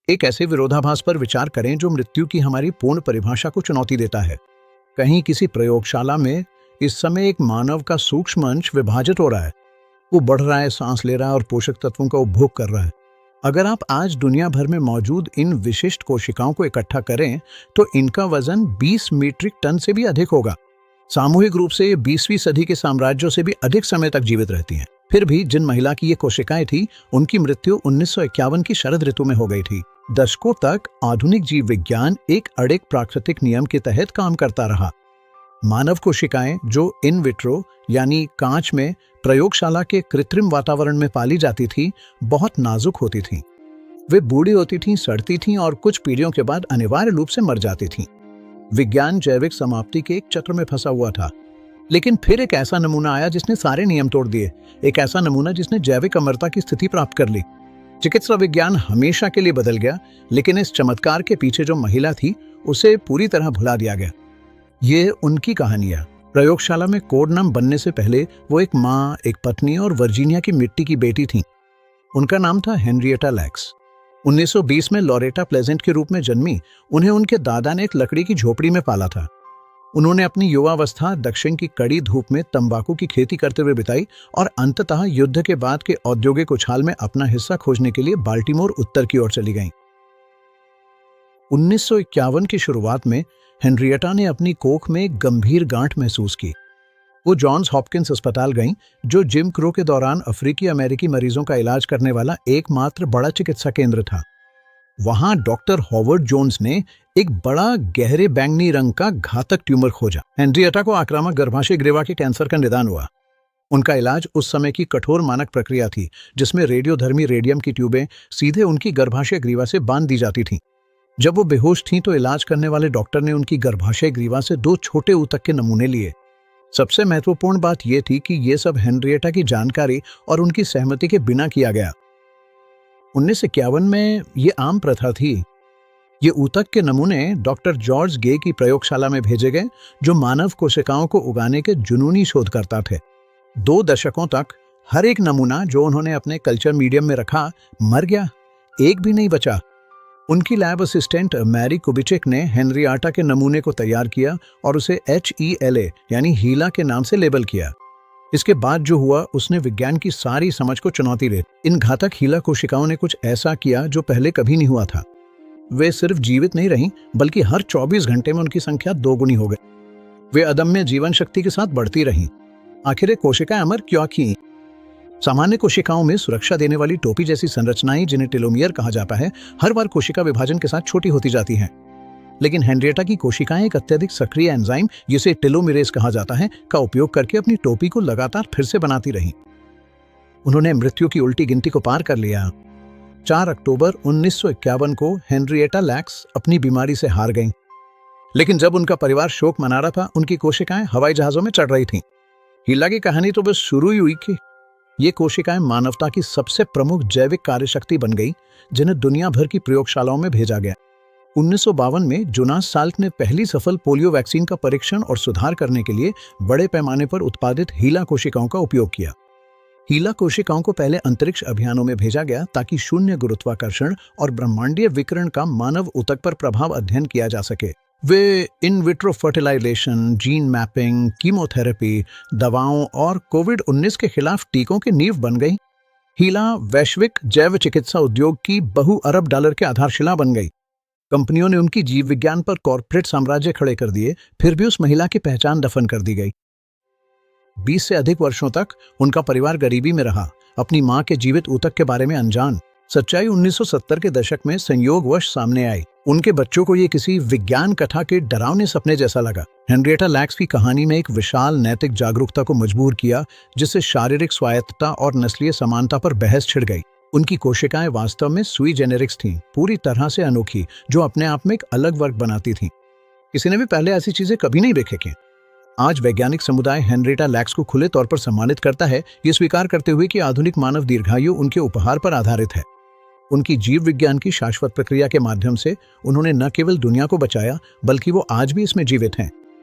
एक ऐसे विरोधाभास पर विचार करें जो मृत्यु की हमारी पूर्ण परिभाषा को चुनौती देता है। कहीं किसी प्रयोगशाला में इस समय एक मानव का सूक्ष्म अंश विभाजित हो रहा है। वो बढ़ रहा है, सांस ले रहा है और पोषक तत्वों का उपभोग कर रहा है। अगर आप आज दुनिया भर में मौजूद इन विशिष्ट कोशिकाओं को इकट्ठा करें तो इनका वजन 20 मीट्रिक टन से भी अधिक होगा। सामूहिक रूप से ये 20वीं सदी के साम्राज्यों से भी अधिक समय तक जीवित रहती हैं। फिर भी जिन महिला की ये कोशिकाएं थी, उनकी मृत्यु 1951 की शरद ऋतु में हो गई थी। दशकों तक आधुनिक जीव विज्ञान एक अड़िग प्राकृतिक नियम के तहत काम करता रहा। मानव कोशिकाएं जो इन विट्रो यानी कांच में प्रयोगशाला के कृत्रिम वातावरण में पाली जाती थी, बहुत नाजुक होती थीं। वे बूढ़ी होती थीं, सड़ती थीं और कुछ पीढ़ियों के बाद अनिवार्य रूप से मर जाती थीं। विज्ञान जैविक समाप्ति के एक चक्र में फंसा हुआ था। लेकिन फिर एक ऐसा नमूना आया जिसने सारे नियम तोड़ दिए। एक ऐसा नमूना जिसने जैविक अमरता की स्थिति प्राप्त कर ली। चिकित्सा विज्ञान हमेशा के लिए बदल गया, लेकिन इस चमत्कार के पीछे जो महिला थी उसे पूरी तरह भुला दिया गया। ये उनकी कहानी है। प्रयोगशाला में कोड नाम बनने से पहले वो एक माँ, एक पत्नी और वर्जीनिया की मिट्टी की बेटी थी। उनका नाम था हेनरिएटा लैक्स। 1920 में लॉरेटा प्लेजेंट के रूप में जन्मी। उन्हें उनके दादा ने एक लकड़ी की झोपड़ी में पाला था। उन्होंने अपनी युवावस्था दक्षिण की कड़ी धूप में तंबाकू की खेती करते हुए बिताई और अंततः युद्ध के बाद के औद्योगिक उछाल में अपना हिस्सा खोजने के लिए बाल्टीमोर उत्तर की ओर चली गईं। 1951 की शुरुआत में हेनरिएटा ने अपनी कोख में एक गंभीर गांठ महसूस की। वो जॉन्स हॉपकिंस अस्पताल गईं, जो जिम क्रो के दौरान अफ्रीकी अमेरिकी मरीजों का इलाज करने वाला एकमात्र बड़ा चिकित्सा केंद्र था। वहां डॉक्टर हॉवर्ड जोन्स ने एक बड़ा गहरे बैंगनी रंग का घातक ट्यूमर खोजा। हेनरिएटा को आक्रामक गर्भाशय ग्रीवा के कैंसर का निदान हुआ। उनका इलाज उस समय की कठोर मानक प्रक्रिया थी, जिसमें रेडियोधर्मी रेडियम की ट्यूबें सीधे उनकी गर्भाशय ग्रीवा से बांध दी जाती थीं। जब वो बेहोश थीं तो इलाज करने वाले डॉक्टर ने उनकी गर्भाशय ग्रीवा से 2 छोटे ऊतक के नमूने लिए। सबसे महत्वपूर्ण बात यह थी कि यह सब हेनरिएटा की जानकारी और उनकी सहमति के बिना किया गया। 1951 में ये आम प्रथा थी। ये ऊतक के नमूने डॉक्टर जॉर्ज गे की प्रयोगशाला में भेजे गए, जो मानव कोशिकाओं को उगाने के जुनूनी शोधकर्ता थे। 2 दशकों तक हर एक नमूना जो उन्होंने अपने कल्चर मीडियम में रखा मर गया, एक भी नहीं बचा। उनकी लैब असिस्टेंट मैरी कुबिचेक ने हेनरिएटा के नमूने को तैयार किया और उसे HELA यानी हीला के नाम से लेबल किया। इसके बाद जो हुआ उसने विज्ञान की सारी समझ को चुनौती दी। इन घातक हीला कोशिकाओं ने कुछ ऐसा किया जो पहले कभी नहीं हुआ था। वे सिर्फ जीवित नहीं रहीं, बल्कि हर 24 घंटे में उनकी संख्या 2 गुनी हो गई। वे अदम्य जीवन शक्ति के साथ बढ़ती रहीं। आखिर ये कोशिकाएं अमर क्यों की? सामान्य कोशिकाओं में सुरक्षा देने वाली टोपी जैसी संरचनाएं, जिन्हें टेलोमियर कहा जाता है, हर बार कोशिका विभाजन के साथ छोटी होती जाती हैं। लेकिन हेनरिएटा की कोशिकाएं एक अत्यधिक सक्रिय एंजाइम, जिसे टेलोमेरेज कहा जाता है, का उपयोग करके अपनी टोपी को लगातार फिर से बनाती रहीं। उन्होंने मृत्यु की उल्टी गिनती को पार कर लिया। 4 अक्टूबर 1951 को हेनरिएटा लैक्स अपनी बीमारी से हार गईं। लेकिन जब उनका परिवार शोक मना रहा था, उनकी कोशिकाएं हवाई जहाजों में चढ़ रही थीं। हीला की कहानी तो बस शुरू ही हुई कि ये कोशिकाएं मानवता की सबसे प्रमुख जैविक कार्यशक्ति बन गई, जिन्हें दुनिया भर की प्रयोगशालाओं में भेजा गया। 1952 में जोनास साल्क ने पहली सफल पोलियो वैक्सीन का परीक्षण और सुधार करने के लिए बड़े पैमाने पर उत्पादित हीला कोशिकाओं का उपयोग किया। हीला कोशिकाओं को पहले अंतरिक्ष अभियानों में भेजा गया ताकि शून्य गुरुत्वाकर्षण और ब्रह्मांडीय विकिरण का मानव ऊतक पर प्रभाव अध्ययन किया जा सके। वे in vitro fertilization, gene mapping, chemotherapy, दवाओं और कोविड-19 के खिलाफ टीकों की नींव बन गई। हीला वैश्विक जैव चिकित्सा उद्योग की बहु-अरब डॉलर की आधारशिला बन गई। कंपनियों ने उनकी जीव विज्ञान पर कॉर्पोरेट साम्राज्य खड़े कर दिए, फिर भी उस महिला की पहचान दफन कर दी गई। 20 से अधिक वर्षों तक उनका परिवार गरीबी में रहा, अपनी मां के जीवित ऊतक के बारे में अनजान। सच्चाई 1970 के दशक में संयोगवश सामने आई। उनके बच्चों को ये किसी विज्ञान कथा के डरावने सपने जैसा लगा। हेनरिएटा लैक्स की कहानी में एक विशाल नैतिक जागरूकता को मजबूर किया, जिससे शारीरिक स्वायत्तता और नस्लीय समानता पर बहस छिड़ गई। उनकी कोशिकाएं वास्तव में सुई जेनेरिक्स थीं, पूरी तरह से अनोखी, जो अपने आप में एक अलग वर्ग बनाती थीं। किसी ने भी पहले ऐसी चीजें कभी नहीं देखे थी। आज वैज्ञानिक समुदाय हेनरिएटा लैक्स को खुले तौर पर सम्मानित करता है, ये स्वीकार करते हुए कि आधुनिक मानव दीर्घायु उनके उपहार पर आधारित है। उनकी जीव विज्ञान की शाश्वत प्रक्रिया के माध्यम से उन्होंने न केवल दुनिया को बचाया, बल्कि वो आज भी इसमें जीवित हैं।